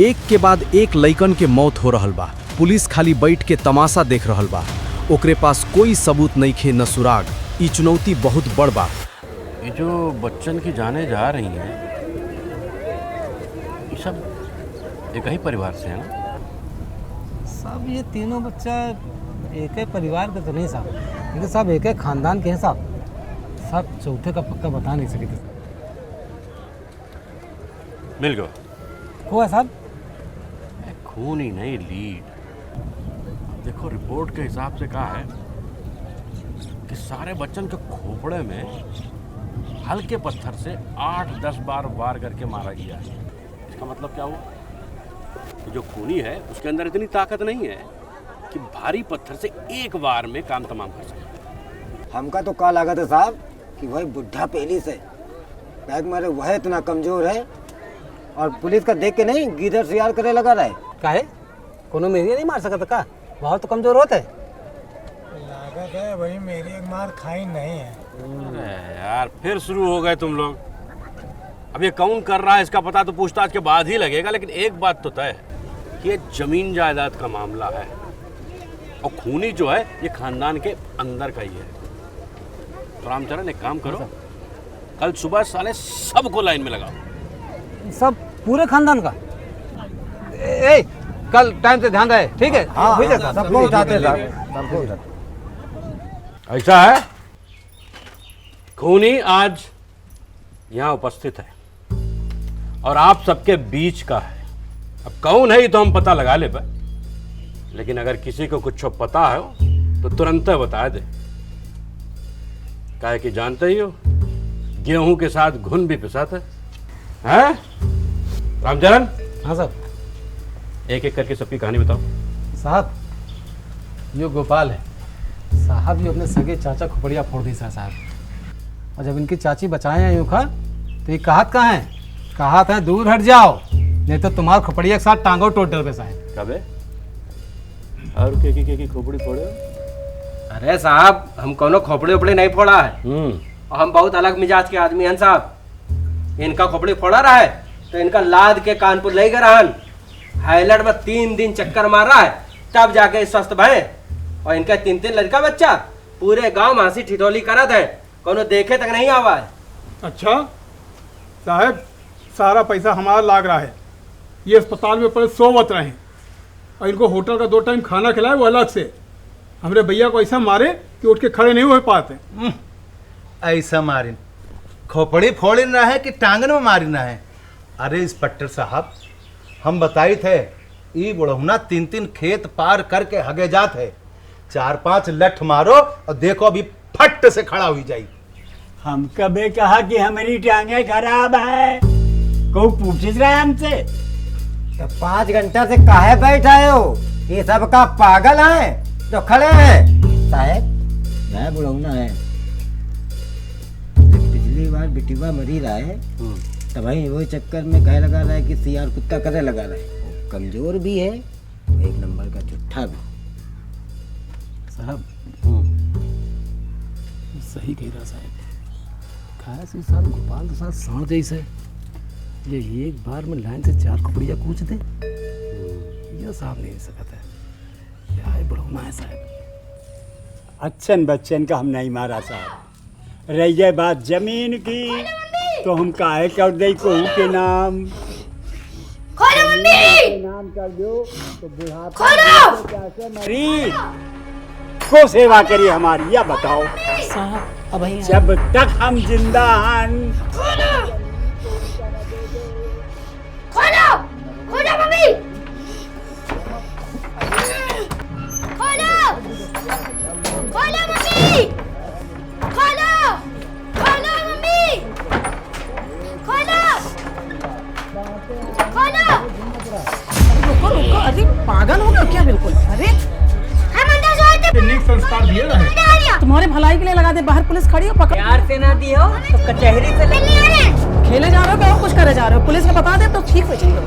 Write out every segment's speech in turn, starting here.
एक के बाद एक लइकन के मौत हो रहल बा। पुलिस खाली बैठ के तमाशा देख रहल बा। ओकरे पास कोई सबूत नहीं खे न सुराग। ई चुनौती बहुत बड़ बा। ये जो बच्चन की जाने जा रही हैं, ये सब एक ही परिवार से है ना? सब ये तीनों बच्चा एक ही परिवार के तो नहीं साहब, लेकिन सब एक ही खानदान के हैं साहब। सब चौथे का पक्का बता नहीं सके थे। मिल गया को है साहब? खून ही नहीं, लीड। देखो रिपोर्ट के हिसाब से कहा है कि सारे बच्चन के खोपड़े में हल्के पत्थर से 8-10 बार वार करके मारा गया है। इसका मतलब क्या हुआ? तो जो खूनी है उसके अंदर इतनी ताकत नहीं है कि भारी पत्थर से एक बार में काम तमाम कर सके। हमका तो का लागत है साहब कि वही बुढ़ा पहली से बैग मारे वह इतना कमजोर है और पुलिस का देख के नहीं गिदर सियार करे लगा रहा है। काहे? कोनो मेरी नहीं मार सकता का? बहुत तो कमजोर होते है। लागत है वही मेरी एक मार खाई नहीं है। अरे यार फिर शुरू हो गए तुम लोग। अब ये कौन कर रहा है इसका पता तो पूछताछ के बाद ही लगेगा, लेकिन एक बात तो तय है कि ये जमीन जायदाद का मामला है और खूनी जो है ये खानदान के अंदर का ही है। तो रामचरण एक काम करो, कल सुबह साले सबको लाइन में लगाओ। सब पूरे खानदान का? ए, कल टाइम से ध्यान रहे, ठीक है? हाँ, हुई जाता सबको उठाते सबको उठाते। ऐसा है, खूनी आज यहाँ उपस्थित है और आप सबके बीच का है। अब कौन है ये तो हम पता लगा ले पाए, लेकिन अगर किसी को कुछ पता है तो तुरंत बता दे। काहे कि जानते ही हो गेहूं के साथ घुन भी पिसाता है। रामचरण? हाँ साहब। एक एक करके सबकी कहानी बताओ। साहब यो गोपाल है साहब, ये अपने सगे चाचा खोपड़िया फोड़ दी साहब। और जब इनकी चाची बचाए हैं यूँ खा तो ये कहत कहाँ है? कहत है दूर हट जाओ नहीं तो तुम्हारे खोपड़िया के साथ टांगो टोटल पे साहब। कबे और के खोपड़ी फोड़े? अरे साहब हम कोनो खोपड़ी उपड़ी नहीं फोड़ा है और हम बहुत अलग मिजाज के आदमी हैं साहब। इनका खोपड़ी फोड़ा रहा है तो इनका लाद के कानपुर ले गए रहन। हाईलैंड में 3 दिन चक्कर मार रहा है तब जाके स्वस्थ भय। और इनका 3 लड़का बच्चा पूरे गांव में हंसी ठिठोली करत है, कोनो देखे तक नहीं आवा है। अच्छा साहब, सारा पैसा हमारा लाग रहा है। ये अस्पताल में पड़े 100 वत रहे और इनको होटल का 2 टाइम खाना खिलाए वो अलग से। हमरे भैया को ऐसा मारे कि उठ के खड़े नहीं हो पाते। ऐसा मारिन खोपड़ी फोड़ी ना है कि टांगन में मारी ना है। अरे इंस्पेक्टर साहब हम बताई थे ई बुढ़हुना 3 खेत पार करके हगे जात है। 4-5 लठ मारो और देखो अभी फट से खड़ा हुई जाई। हम कभी कहा कि हमारी टांगे खराब है? को पूछ रहा है हमसे? तो 5 घंटा से काहे बैठा हो? ये सब का पागल है तो खड़े हैं। साहब मैं बुढ़ौना है, पिछली बार बिटिवा मरी रहा है तो भाई वही चक्कर में कहे लगा रहा है कि सियार कुत्ता करे लगा रहा है। कमजोर भी है, 1 नंबर का झूठा भी। साहब सही कह रहा साहब। खास साहब गोपाल तो साथ सांड जैसे ये एक बार में लाइन से 4 खोपड़िया कूच दे, ये साहब नहीं सकता है। क्या है बढ़ोना है साहब। अच्छन बच्चन का हम नहीं मारा साहब। रही है बात जमीन की तो हम काहे कर दे को के नाम खोलो मम्मी, नाम कर दो तो बुढ़ापा खोलो। कैसे मरी को सेवा करी हमारी, या बताओ साहब। अब जब तक हम जिंदा हैं। खोलो खोलो खोलो मम्मी, खोलो खोलो मम्मी, खोलो खोलो मम्मी, खोलो खोलो। रुको रुको, अरे पागल हो गए क्या? बिल्कुल। अरे हम अंदर जाते नीक संस्कार दिए रहे। तुम्हारे भलाई के लिए लगा दे, बाहर पुलिस खड़ी हो, पकड़। प्यार से ना दियो तो कचहरी से खेले जा रहे हो क्या कुछ करे जा रहे हो? पुलिस को बता दे तो ठीक हो जाएगा।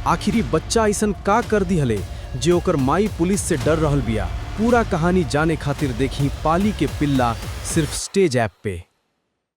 आखिरी बच्चा ऐसन का कर दी हले जे ओकर माई पुलिस से डर रहल बिया। पूरा कहानी जाने खातिर देखी पाली के पिल्ला सिर्फ स्टेज ऐप पे।